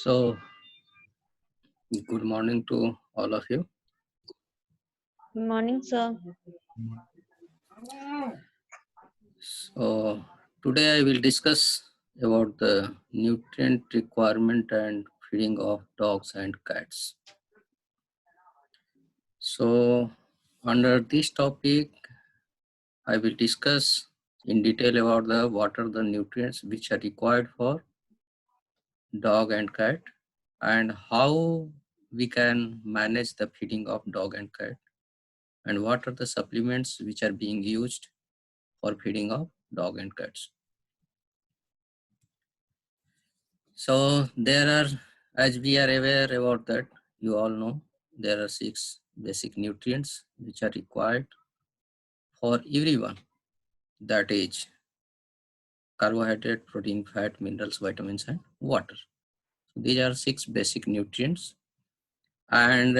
So, good morning to all of you. Good morning, sir. So, today I will discuss about the nutrient requirement and feeding of dogs and cats. So, under this topic, I will discuss in detail about what are the nutrients which are required for dog and cat and how we can manage the feeding of dog and cat and what are the supplements which are being used for feeding of dog and cats. So there are, as we are aware about that, you all know, there are 6 basic nutrients which are required for everyone. That is carbohydrate, protein, fat, minerals, vitamins and water. So these are 6 basic nutrients and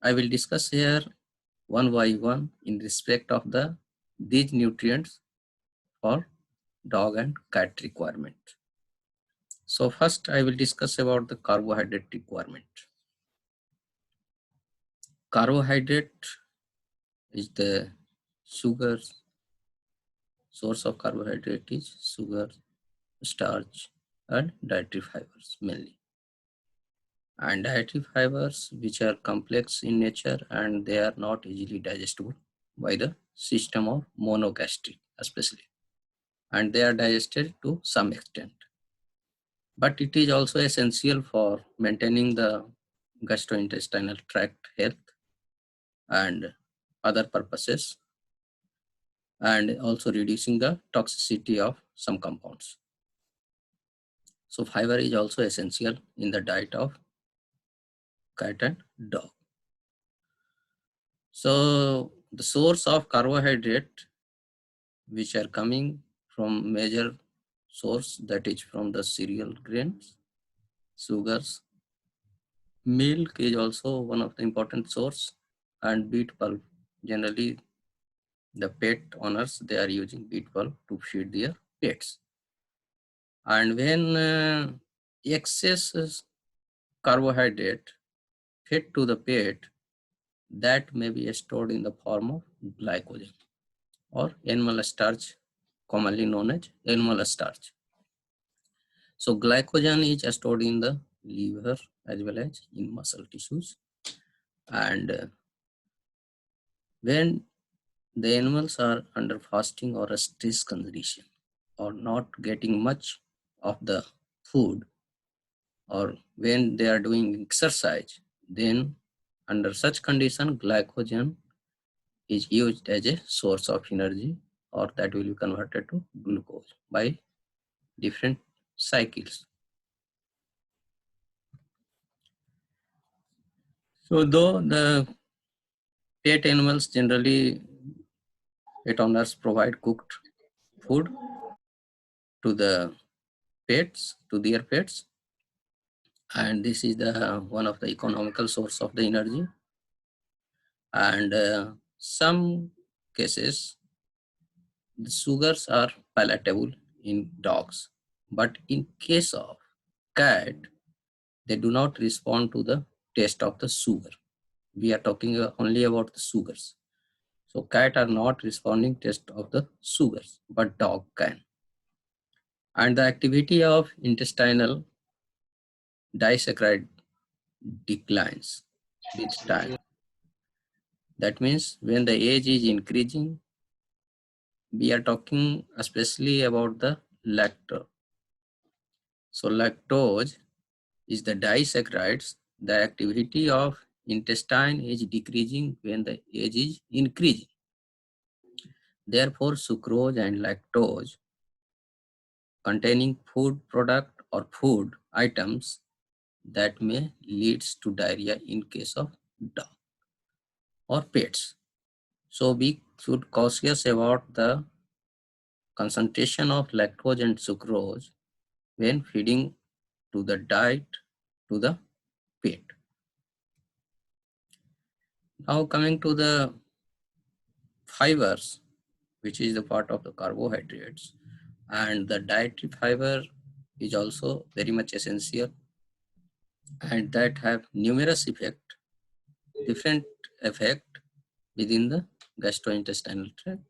I will discuss here one by one in respect of these nutrients for dog and cat requirement. So first I will discuss about the carbohydrate requirement. Carbohydrate is the sugar. Source of carbohydrate is sugar, starch and dietary fibers mainly. And dietary fibers which are complex in nature and they are not easily digestible by the system of monogastric especially. And they are digested to some extent. But it is also essential for maintaining the gastrointestinal tract health and other purposes and also reducing the toxicity of some compounds. So fiber is also essential in the diet of cat and dog. So the source of carbohydrate which are coming from major source, that is from the cereal grains, sugars, milk is also one of the important source, and beet pulp. Generally the pet owners, they are using beet pulp to feed their pets. And when excess carbohydrate fed to the pet, that may be stored in the form of glycogen or animal starch, commonly known as animal starch. So glycogen is stored in the liver as well as in muscle tissues. And when the animals are under fasting or a stress condition or not getting much of the food, or when they are doing exercise, then under such condition glycogen is used as a source of energy, or that will be converted to glucose by different cycles. So though the pet animals, generally pet owners provide cooked food to the pets, to their pets, and this is the one of the economical source of the energy. And some cases the sugars are palatable in dogs, but in case of cat, they do not respond to the taste of the sugar. We are talking only about the sugars. So cat are not responding taste of the sugars, but dog can. And the activity of intestinal disaccharide declines with time. That means when the age is increasing, we are talking especially about the lactose. So lactose is the disaccharides. The activity of intestine is decreasing when the age is increasing. Therefore, sucrose and lactose containing food product or food items that may leads to diarrhea in case of dog or pets. So we should cautious about the concentration of lactose and sucrose when feeding to the diet to the pet. Now coming to the fibers, which is the part of the carbohydrates, and the dietary fiber is also very much essential and that have numerous different effect within the gastrointestinal tract,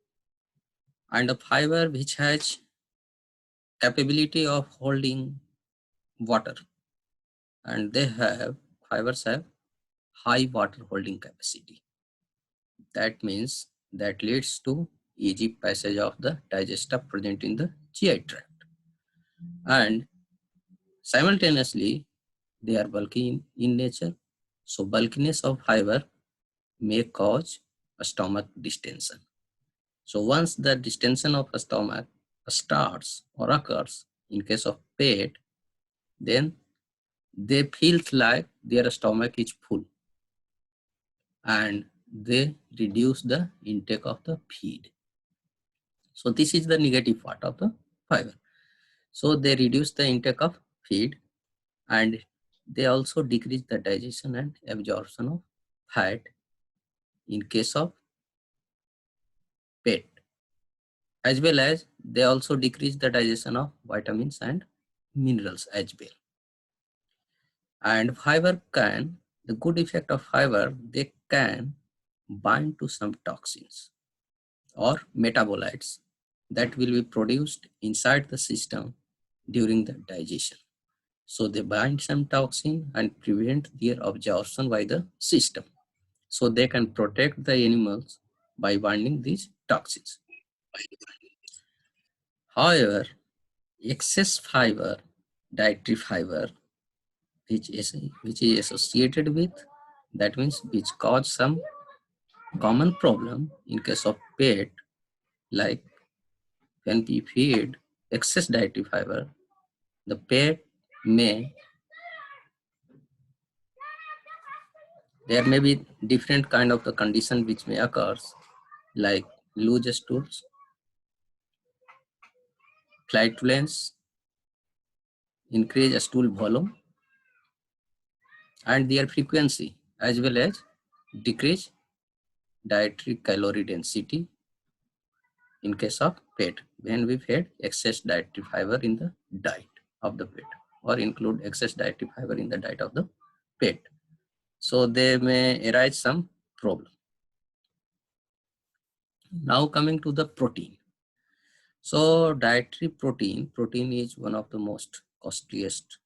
and a fiber which has capability of holding water, and fibers have high water holding capacity. That means that leads to easy passage of the digestive present in the GI tract, and simultaneously they are bulky in nature. So bulkiness of fiber may cause a stomach distension. So once the distension of a stomach starts or occurs in case of pet, then they feel like their stomach is full and they reduce the intake of the feed. So this is the negative part of the fiber. So they reduce the intake of feed, and they also decrease the digestion and absorption of fat in case of pet, as well as they also decrease the digestion of vitamins and minerals as well. And the good effect of fiber, they can bind to some toxins or metabolites that will be produced inside the system during the digestion. So they bind some toxin and prevent their absorption by the system. So they can protect the animals by binding these toxins. However, excess fiber, dietary fiber, which is associated with, that means which cause some common problem in case of pet, like when we feed excess dietary fiber, the pet there may be different kind of the condition which may occur, like loose stools, flatulence, increase stool volume, and their frequency, as well as decrease dietary calorie density in case of pet when we fed excess dietary fiber in the diet of the pet, or include excess dietary fiber in the diet of the pet. So they may arise some problem. Now coming to the protein. So dietary protein is one of the most costliest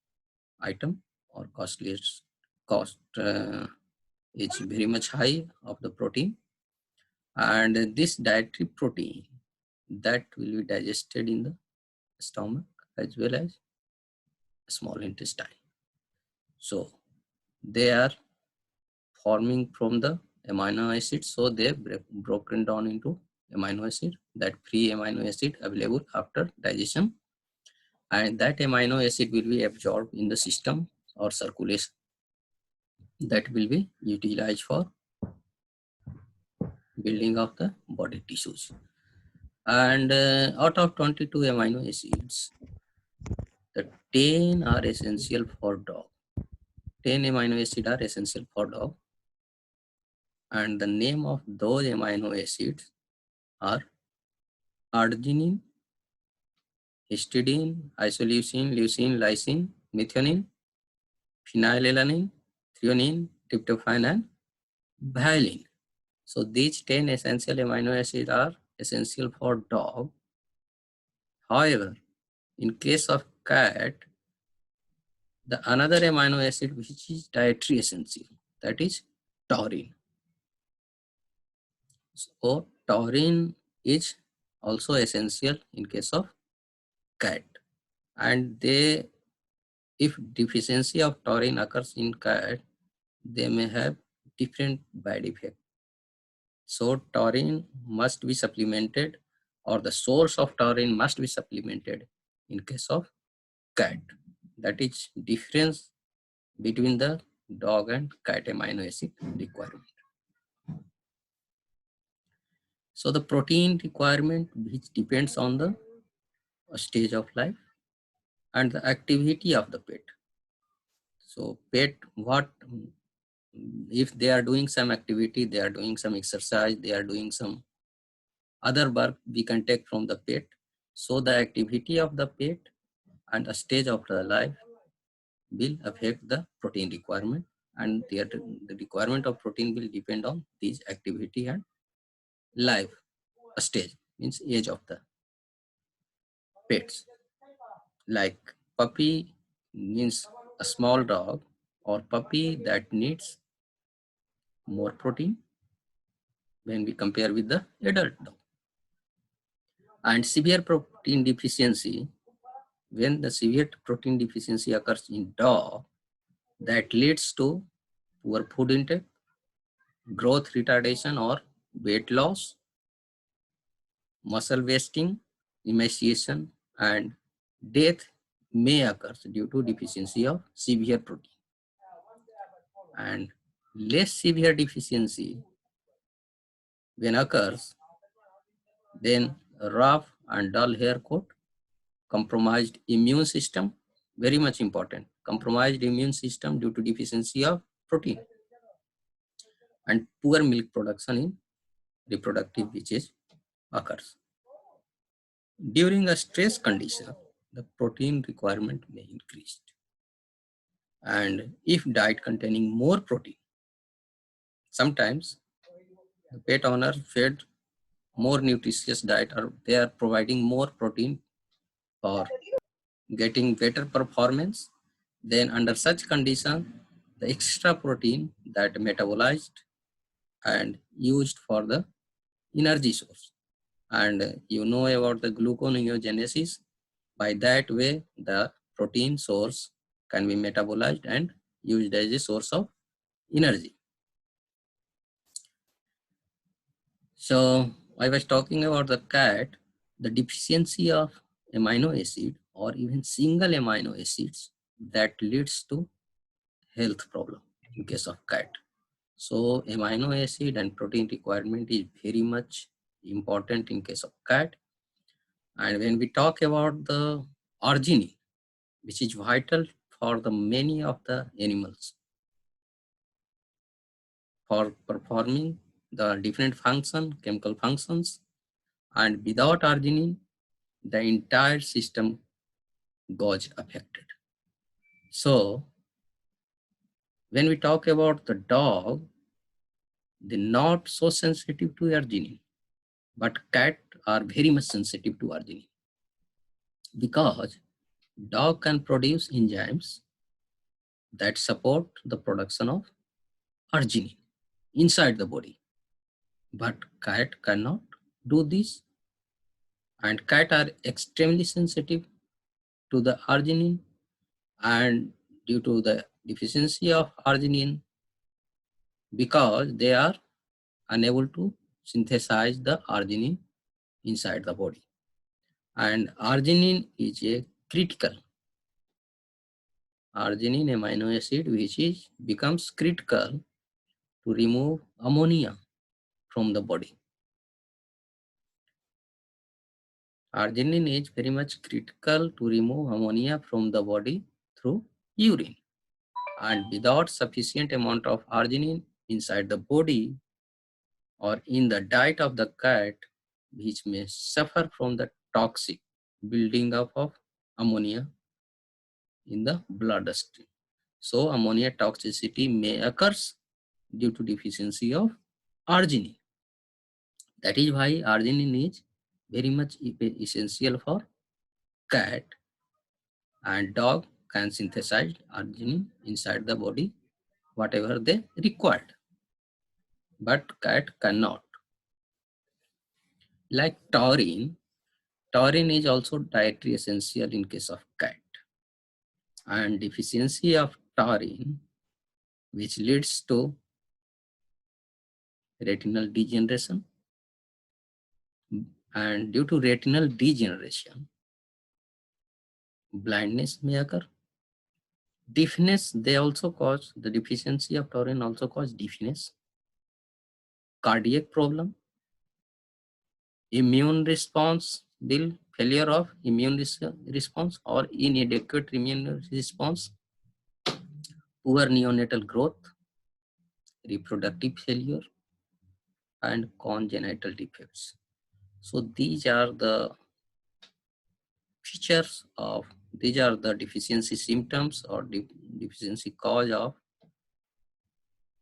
item, or costliest cost is very much high of the protein, and this dietary protein that will be digested in the stomach as well as small intestine. So they are forming from the amino acids, so they broken down into amino acid, that free amino acid available after digestion, and that amino acid will be absorbed in the system or circulation, that will be utilized for building of the body tissues. And out of 22 amino acids, the 10 are essential for dog. 10 amino acids are essential for dog, and the name of those amino acids are arginine, histidine, isoleucine, leucine, lysine, methionine, phenylalanine, threonine, tryptophan, and valine. So these 10 essential amino acids are essential for dog. However, in case of cat, the another amino acid which is dietary essential, that is taurine. So taurine is also essential in case of cat, and if deficiency of taurine occurs in cat, they may have different bad effect. So taurine must be supplemented, or the source of taurine must be supplemented in case of cat. That is difference between the dog and cat amino acid requirement. So the protein requirement, which depends on the stage of life and the activity of the pet. So pet, if they are doing some activity, they are doing some exercise, they are doing some other work, we can take from the pet. So the activity of the pet and the stage of the life will affect the protein requirement, and the requirement of protein will depend on these activity and life stage, means age of the pets. Like puppy means a small dog or puppy that needs more protein when we compare with the adult dog. And severe protein deficiency, when the severe protein deficiency occurs in dog, that leads to poor food intake, growth retardation or weight loss, muscle wasting, emaciation, and death may occur due to deficiency of severe protein. And less severe deficiency when occurs, then rough and dull hair coat, compromised immune system, very much important, compromised immune system due to deficiency of protein, and poor milk production in reproductive age occurs. During a stress condition, the protein requirement may increase. And if diet containing more protein, sometimes the pet owner fed more nutritious diet, or they are providing more protein for getting better performance, then under such condition, the extra protein that metabolized and used for the energy source. And you know about the gluconeogenesis. By that way, the protein source can be metabolized and used as a source of energy. So I was talking about the cat, the deficiency of amino acid or even single amino acids that leads to health problem in case of cat. So amino acid and protein requirement is very much important in case of cat. And when we talk about the arginine, which is vital for the many of the animals for performing the different function, chemical functions, and without arginine, the entire system goes affected. So when we talk about the dog, they're not so sensitive to arginine, but cat are very much sensitive to arginine because dog can produce enzymes that support the production of arginine inside the body, but cat cannot do this, and cat are extremely sensitive to the arginine, and due to the deficiency of arginine, because they are unable to synthesize the arginine inside the body. And arginine is a critical arginine amino acid which is becomes critical to remove ammonia from the body. Arginine is very much critical to remove ammonia from the body through urine. And without sufficient amount of arginine inside the body or in the diet of the cat, which may suffer from the toxic building up of ammonia in the bloodstream. So ammonia toxicity may occur due to deficiency of arginine. That is why arginine is very much essential for cat, and dog can synthesize arginine inside the body whatever they required, but cat cannot. Like taurine, taurine is also dietary essential in case of cat, and deficiency of taurine which leads to retinal degeneration, and due to retinal degeneration blindness may occur. Deafness, they also cause, the deficiency of taurine also cause deafness, cardiac problem, immune response, failure of immune response or inadequate immune response, poor neonatal growth, reproductive failure, and congenital defects. So these are the features of These are the deficiency symptoms or deficiency cause of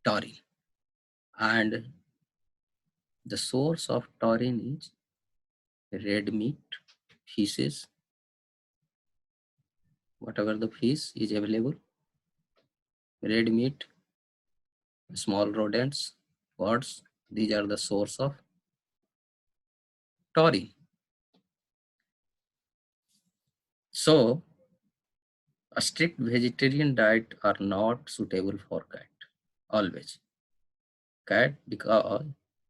taurine. And the source of taurine is red meat, fishes, whatever the fish is available, red meat, small rodents, birds, these are the source of taurine. So, a strict vegetarian diet are not suitable for cat, always. Cat, because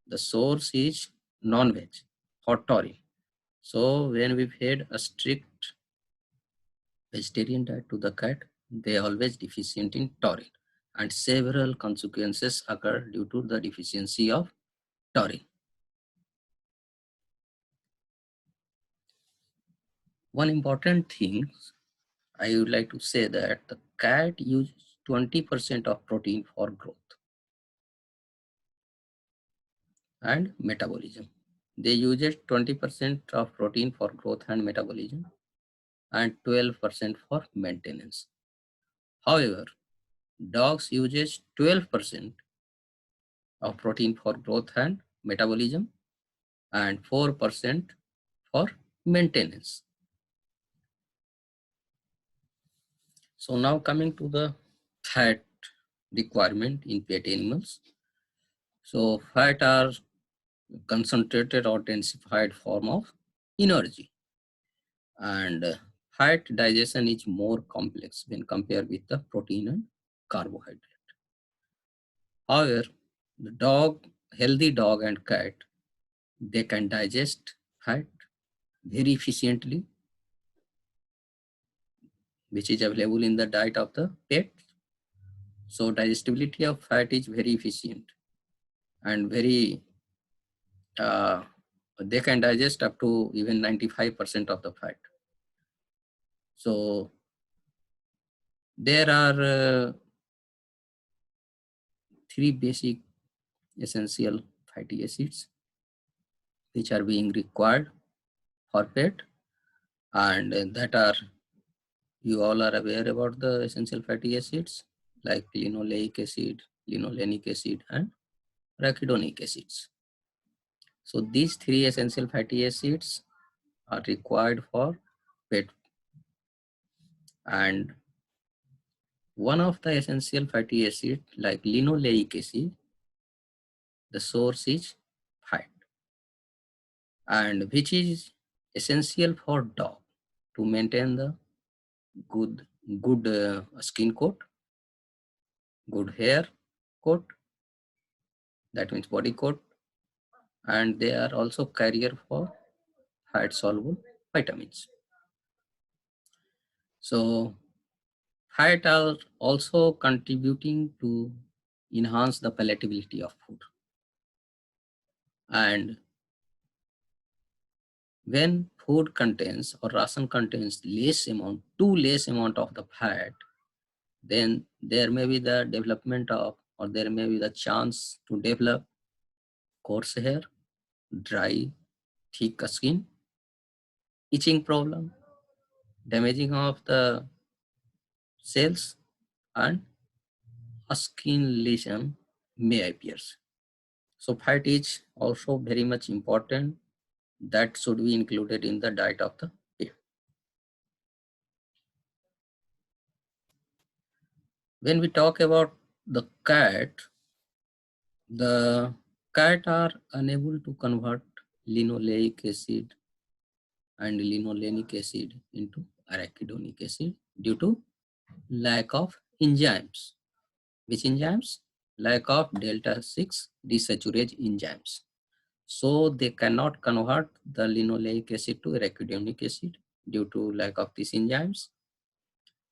the source is non-veg or taurine. So, when we feed a strict vegetarian diet to the cat, they are always deficient in taurine, and several consequences occur due to the deficiency of taurine. One important thing I would like to say that the cat uses 20% of protein for growth and metabolism. They use 20% of protein for growth and metabolism and 12% for maintenance. However, dogs uses 12% of protein for growth and metabolism and 4% for maintenance. So now coming to the fat requirement in pet animals. So fat are concentrated or densified form of energy, and fat digestion is more complex when compared with the protein and carbohydrate. However, the healthy dog and cat, they can digest fat very efficiently, which is available in the diet of the pet. So digestibility of fat is very efficient and very they can digest up to even 95% of the fat. So there are three basic essential fatty acids which are being required for pet, and that are, you all are aware about the essential fatty acids like linoleic acid, linolenic acid, and arachidonic acids. So these three essential fatty acids are required for pet, and one of the essential fatty acid like linoleic acid, the source is fat, and which is essential for dog to maintain the good skin coat, good hair coat, that means body coat, and they are also carrier for fat soluble vitamins. So fat are also contributing to enhance the palatability of food, and when food contains or ration contains too less amount of the fat, then there may be the development of, or there may be the chance to develop coarse hair, dry, thick skin, itching problem, damaging of the cells, and a skin lesion may appear. So fat is also very much important, that should be included in the diet of the pet. When we talk about the cat are unable to convert linoleic acid and linolenic acid into arachidonic acid due to lack of enzymes. Which enzymes? Lack of delta 6 desaturase enzymes. So they cannot convert the linoleic acid to arachidonic acid due to lack of these enzymes.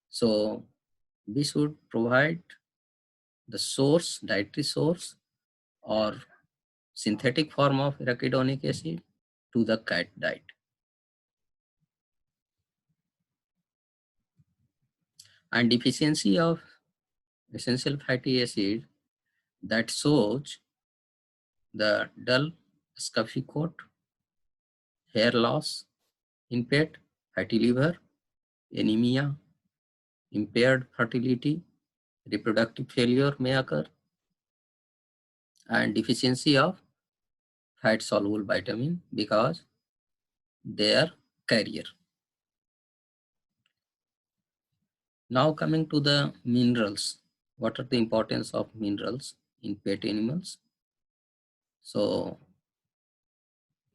So we should provide the source, dietary source or synthetic form of arachidonic acid to the cat diet. And deficiency of essential fatty acid, that shows the dull scurfy coat, hair loss in pet, fatty liver, anemia, impaired fertility, reproductive failure may occur, and deficiency of fat soluble vitamin because they are carrier. Now coming to the minerals. What are the importance of minerals in pet animals? So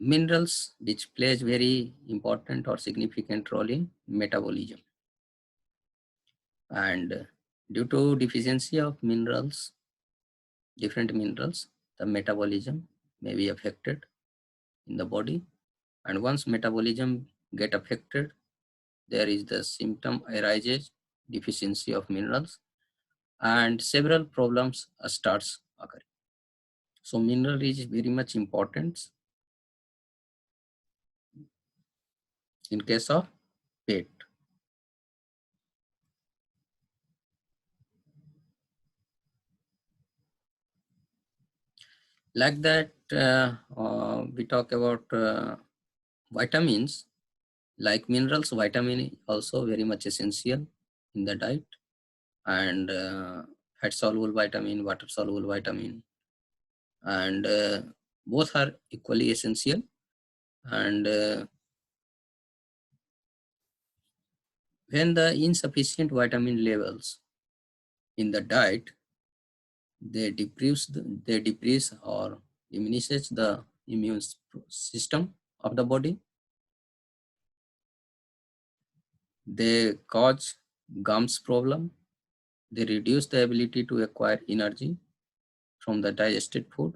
minerals which plays very important or significant role in metabolism, and due to deficiency of minerals, different minerals, the metabolism may be affected in the body, and once metabolism get affected, there is the symptom arises, deficiency of minerals, and several problems starts occurring. So mineral is very much important in case of pet. Like that, we talk about vitamins. Like minerals, vitamin also very much essential in the diet, and fat soluble vitamin, water soluble vitamin, and both are equally essential. And when the insufficient vitamin levels in the diet, they decrease or diminishes the immune system of the body. They cause gums problem. They reduce the ability to acquire energy from the digested food,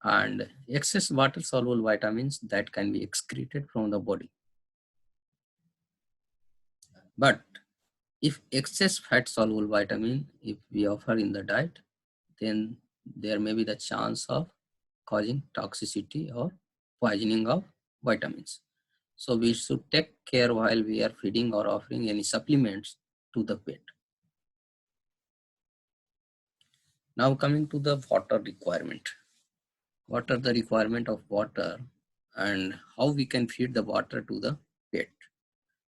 and excess water soluble vitamins that can be excreted from the body. But if excess fat soluble vitamin if we offer in the diet, then there may be the chance of causing toxicity or poisoning of vitamins. So we should take care while we are feeding or offering any supplements to the pet. Now coming to the water requirement. What are the requirement of water and how we can feed the water to the pet?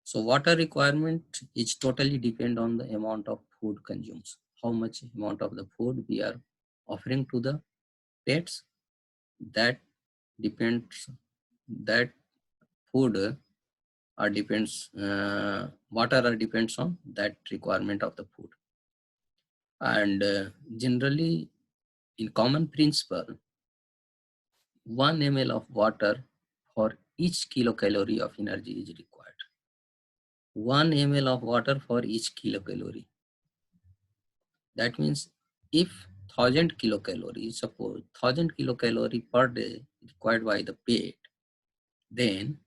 So water requirement is totally depend on the amount of food consumes. How much amount of the food we are offering to the pets, that depends, that food or depends, water or depends on that requirement of the food. And generally in common principle, 1 ml of water for each kilocalorie of energy is required. 1 ml of water for each kilocalorie. That means if 1000 kilocalories, suppose 1000 kilocalorie per day required by the pet, then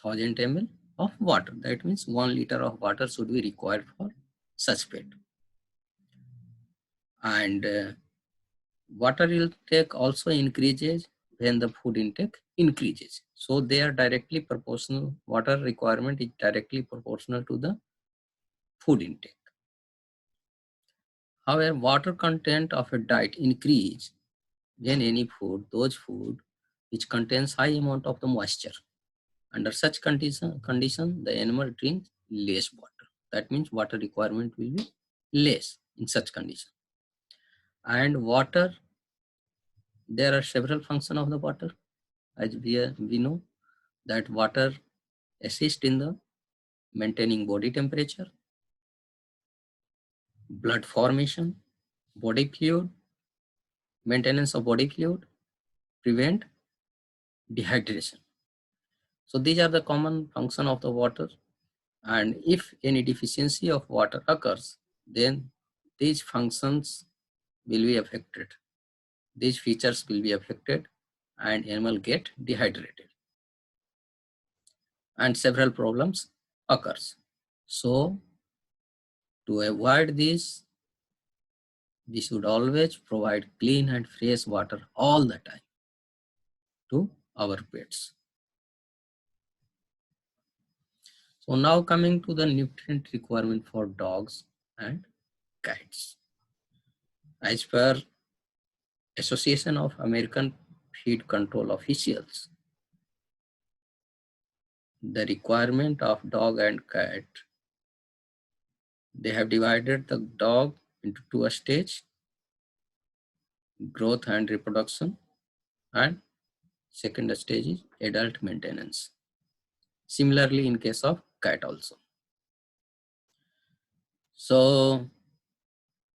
1000 ml of water. That means 1 liter of water should be required for such pet. And water intake also increases when the food intake increases. So they are directly proportional. Water requirement is directly proportional to the food intake. However, water content of a diet increase when any food, those food which contains high amount of the moisture. Under such condition, the animal drinks less water. That means water requirement will be less in such condition. And water, there are several functions of the water. As we know that water assists in the maintaining body temperature, blood formation, body fluid, maintenance of body fluid, prevent dehydration. So these are the common function of the water, and if any deficiency of water occurs, then these functions will be affected. These features will be affected and animal get dehydrated and several problems occurs. So to avoid this, we should always provide clean and fresh water all the time to our pets. So now coming to the nutrient requirement for dogs and cats. As per Association of American Feed Control Officials, the requirement of dog and cat, they have divided the dog into two stages, growth and reproduction, and second stage is adult maintenance. Similarly in case of cat also. So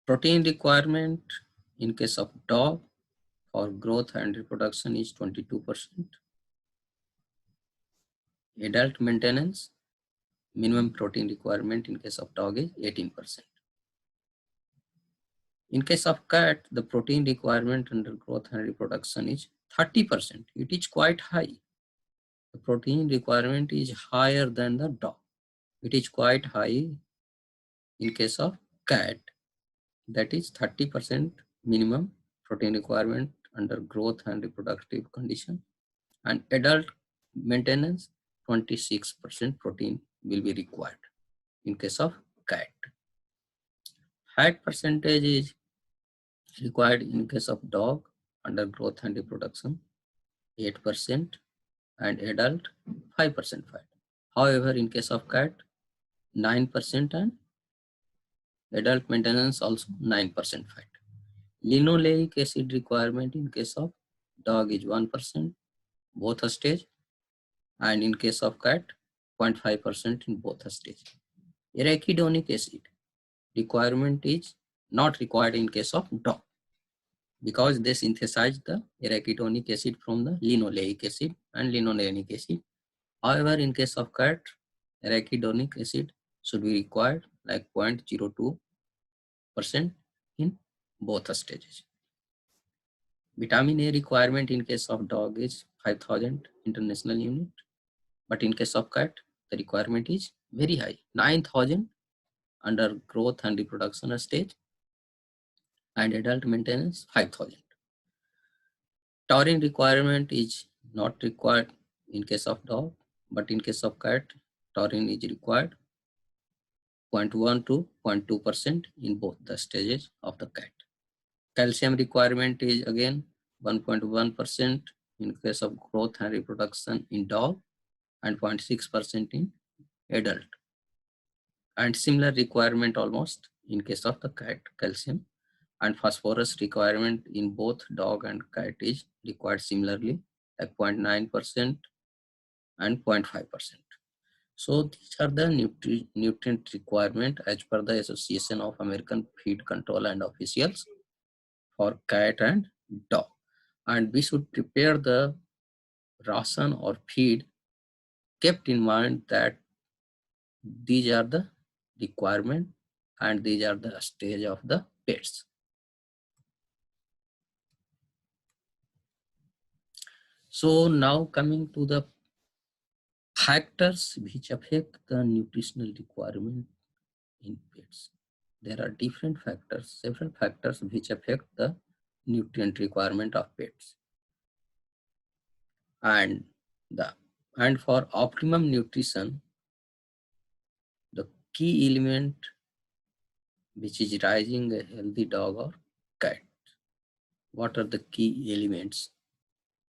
protein requirement in case of dog for growth and reproduction is 22%. Adult maintenance minimum protein requirement in case of dog is 18%. In case of cat, the protein requirement under growth and reproduction is 30%. It is quite high. The protein requirement is higher than the dog. It is quite high in case of cat. That is 30% minimum protein requirement under growth and reproductive condition. And adult maintenance, 26% protein will be required in case of cat. Fat percentage is required in case of dog under growth and reproduction, 8%, and adult 5% fat. However, in case of cat, 9% and adult maintenance also 9% fat. Linoleic acid requirement in case of dog is 1%, both stage, and in case of cat, 0.5% in both stage. Arachidonic acid requirement is not required in case of dog because they synthesize the arachidonic acid from the linoleic acid and linolenic acid. However, in case of cat, arachidonic acid should be required like 0.02% in both stages. Vitamin A requirement in case of dog is 5000 international unit, but in case of cat, the requirement is very high, 9000 under growth and reproduction stage, and adult maintenance 5000. Taurine requirement is not required in case of dog, but in case of cat, taurine is required 0.1 to 0.2% in both the stages of the cat. Calcium requirement is again 1.1% in case of growth and reproduction in dog and 0.6% in adult. And similar requirement almost in case of the cat, calcium. And phosphorus requirement in both dog and cat is required similarly, like 0.9% and 0.5%. So these are the nutrient requirement as per the Association of American Feed Control and Officials for cat and dog. And we should prepare the ration or feed kept in mind that these are the requirement and these are the stage of the pets. So now coming to the factors which affect the nutritional requirement in pets. There are different factors, several factors which affect the nutrient requirement of pets. And for optimum nutrition, the key element which is raising a healthy dog or cat. What are the key elements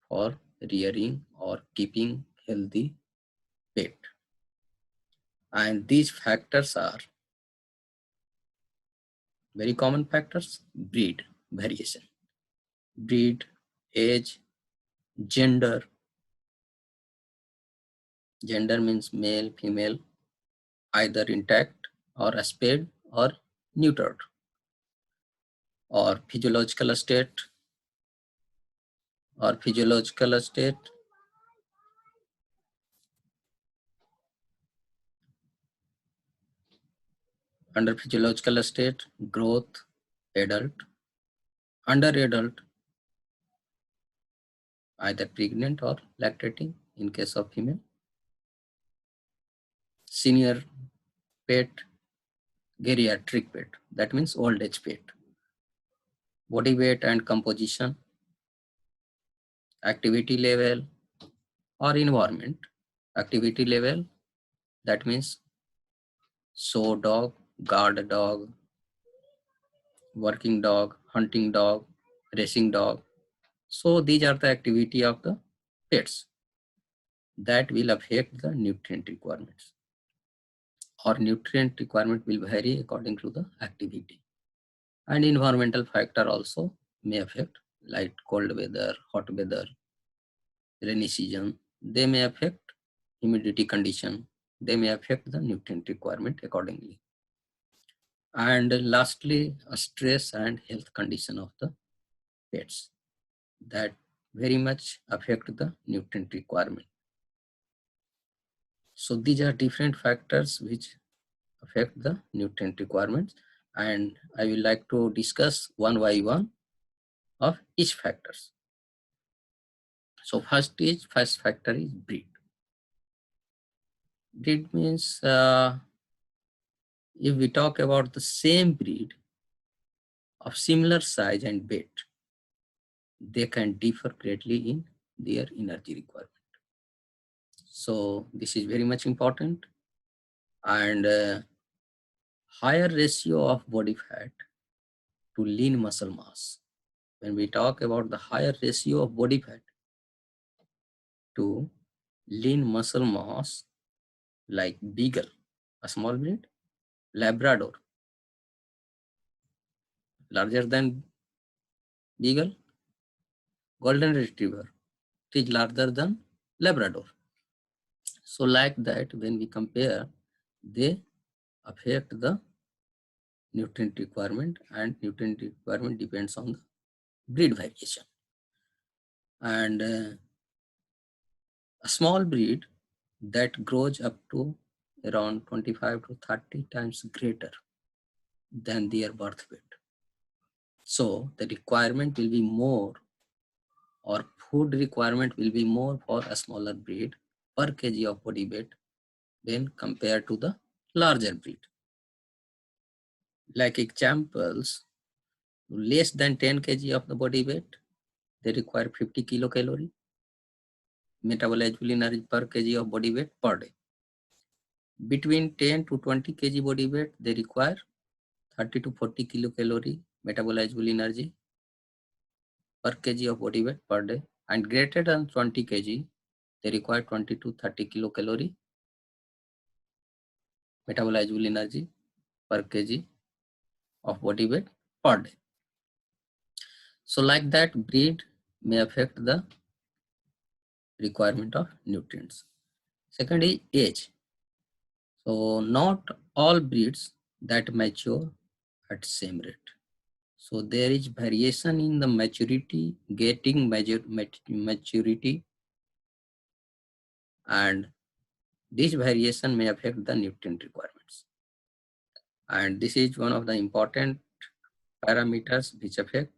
for rearing or keeping healthy pet? And these factors are very common factors: breed, variation, breed, age, gender. Gender means male, female, either intact or spayed or neutered, or physiological state under physiological state, growth, adult, under adult, either pregnant or lactating in case of female, senior pet, geriatric pet, that means old age pet, body weight and composition, activity level or environment. Activity level, that means show dog, guard dog, working dog, hunting dog, racing dog. So these are the activity of the pets. that will affect the nutrient requirements, or nutrient requirement will vary according to the activity. And environmental factor also may affect, like cold weather, hot weather, rainy season. They may affect humidity condition. They may affect the nutrient requirement accordingly. And lastly, a stress and health condition of the pets that very much affect the nutrient requirement. So these are different factors which affect the nutrient requirements, and I will like to discuss one by one of each factors. So first factor is breed. Breed means if we talk about the same breed of similar size and weight, they can differ greatly in their energy requirement. So this is very much important. And higher ratio of body fat to lean muscle mass. When we talk about the higher ratio of body fat to lean muscle mass, like Beagle, a small breed, Labrador, larger than Beagle, Golden Retriever, it is larger than Labrador. So like that, when we compare, they affect the nutrient requirement, and nutrient requirement depends on the breed variation. And a small breed that grows up to around 25 to 30 times greater than their birth weight. So the requirement will be more, or food requirement will be more for a smaller breed per kg of body weight when compared to the larger breed. Like examples, less than 10 kg of the body weight, they require 50 kilocalorie metabolizable energy per kg of body weight per day. Between 10 to 20 kg body weight, they require 30 to 40 kilocalorie metabolizable energy per kg of body weight per day, and greater than 20 kg, they require 20 to 30 kilocalorie metabolizable energy per kg of body weight per day. So like that, breed may affect the requirement of nutrients. Second is age. So not all breeds that mature at same rate. So there is variation in the maturity, getting maturity, and this variation may affect the nutrient requirements. And this is one of the important parameters which affect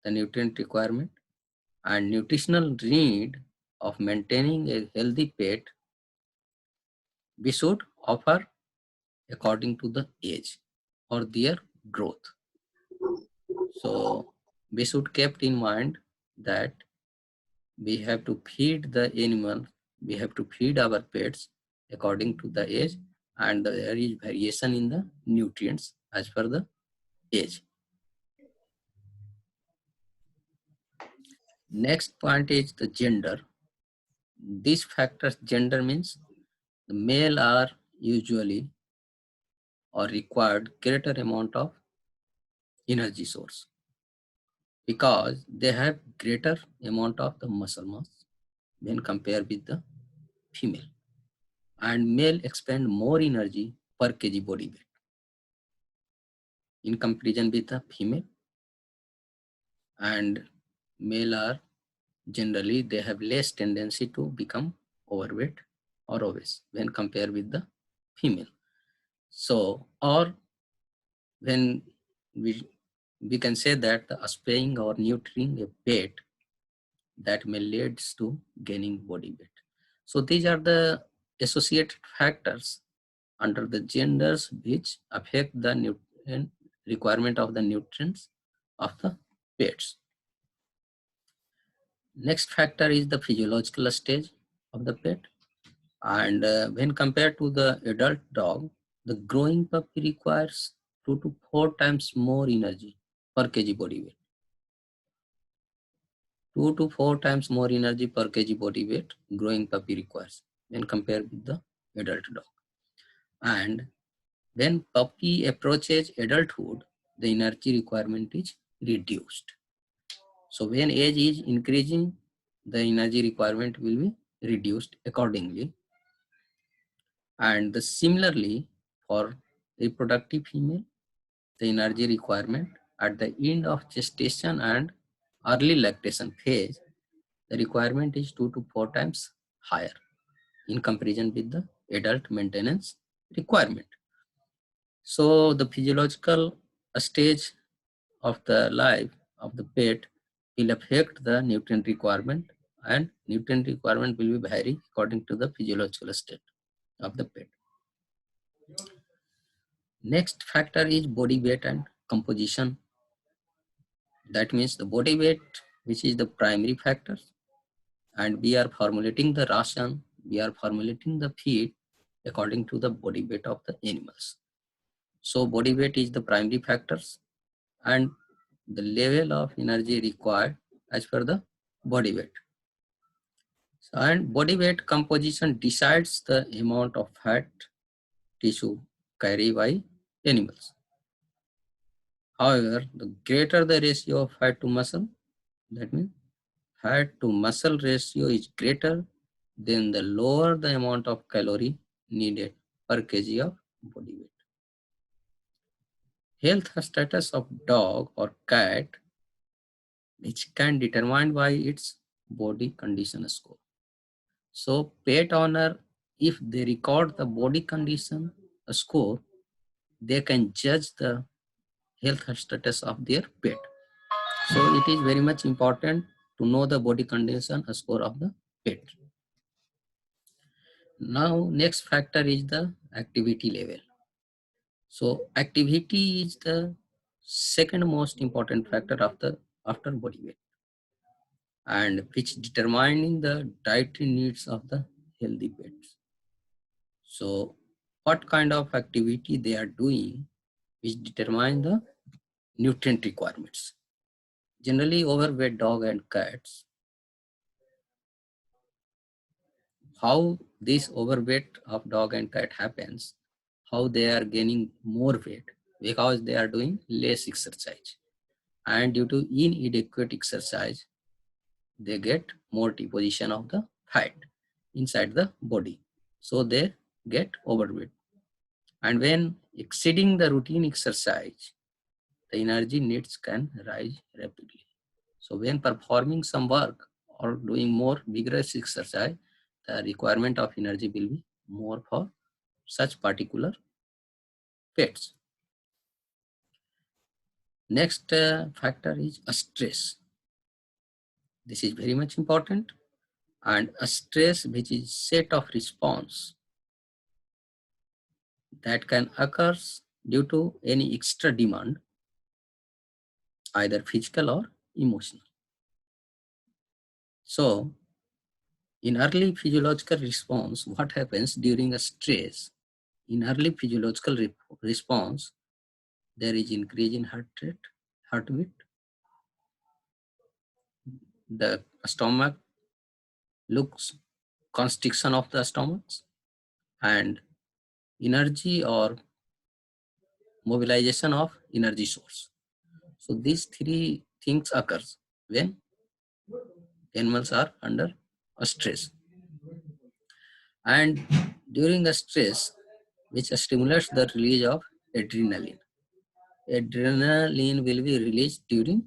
the nutrient requirement. And nutritional need of maintaining a healthy pet, we should offer according to the age or their growth. So we should keep in mind that we have to feed the animal, we have to feed our pets according to the age, and there is variation in the nutrients as per the age. Next point is the gender. These factors, gender means the male are usually or required greater amount of energy source because they have greater amount of the muscle mass when compared with the female, and male expend more energy per kg body weight in comparison with the female. And male are generally, they have less tendency to become overweight or obese when compared with the female. So, or when we can say that the spaying or neutering a pet that may leads to gaining body weight. So these are the associated factors under the genders which affect the nutrient requirement of the nutrients of the pets. Next factor is the physiological stage of the pet. And when compared to the adult dog, the growing puppy requires 2 to 4 times more energy per kg body weight. 2 to 4 times more energy per kg body weight growing puppy requires when compared with the adult dog. And when puppy approaches adulthood, the energy requirement is reduced. So when age is increasing, the energy requirement will be reduced accordingly. And similarly, for reproductive female, the energy requirement at the end of gestation and early lactation phase, the requirement is 2 to 4 times higher in comparison with the adult maintenance requirement. So the physiological stage of the life of the pet will affect the nutrient requirement, and nutrient requirement will be vary according to the physiological state of the pet. Next factor is body weight and composition. That means the body weight, which is the primary factor, and we are formulating the ration, we are formulating the feed according to the body weight of the animals. So body weight is the primary factors and the level of energy required as per the body weight. And body weight composition decides the amount of fat tissue carried by animals. However, the greater the ratio of fat to muscle, that means fat to muscle ratio is greater, then the lower the amount of calorie needed per kg of body weight. Health status of dog or cat, which can determined by its body condition score. So pet owner, if they record the body condition score, they can judge the health status of their pet. So it is very much important to know the body condition score of the pet. Now next factor is the activity level. So activity is the second most important factor after body weight, and which determining the dietary needs of the healthy pets. So what kind of activity they are doing which determine the nutrient requirements. Generally overweight dog and cats, how this overweight of dog and cat happens, how they are gaining more weight because they are doing less exercise, and due to inadequate exercise they get more deposition of the fat inside the body, so they get overweight. And when exceeding the routine exercise, the energy needs can rise rapidly. So when performing some work or doing more vigorous exercise, the requirement of energy will be more for such particular pets. Next factor is stress. This is very much important, and a stress which is set of response that can occur due to any extra demand, either physical or emotional. So in early physiological response, what happens during a stress? In early physiological response, there is increase in heart rate, heartbeat. The stomach looks constriction of the stomach, and energy or mobilization of energy source. So these three things occurs when animals are under a stress. And during the stress, which stimulates the release of adrenaline. Adrenaline will be released during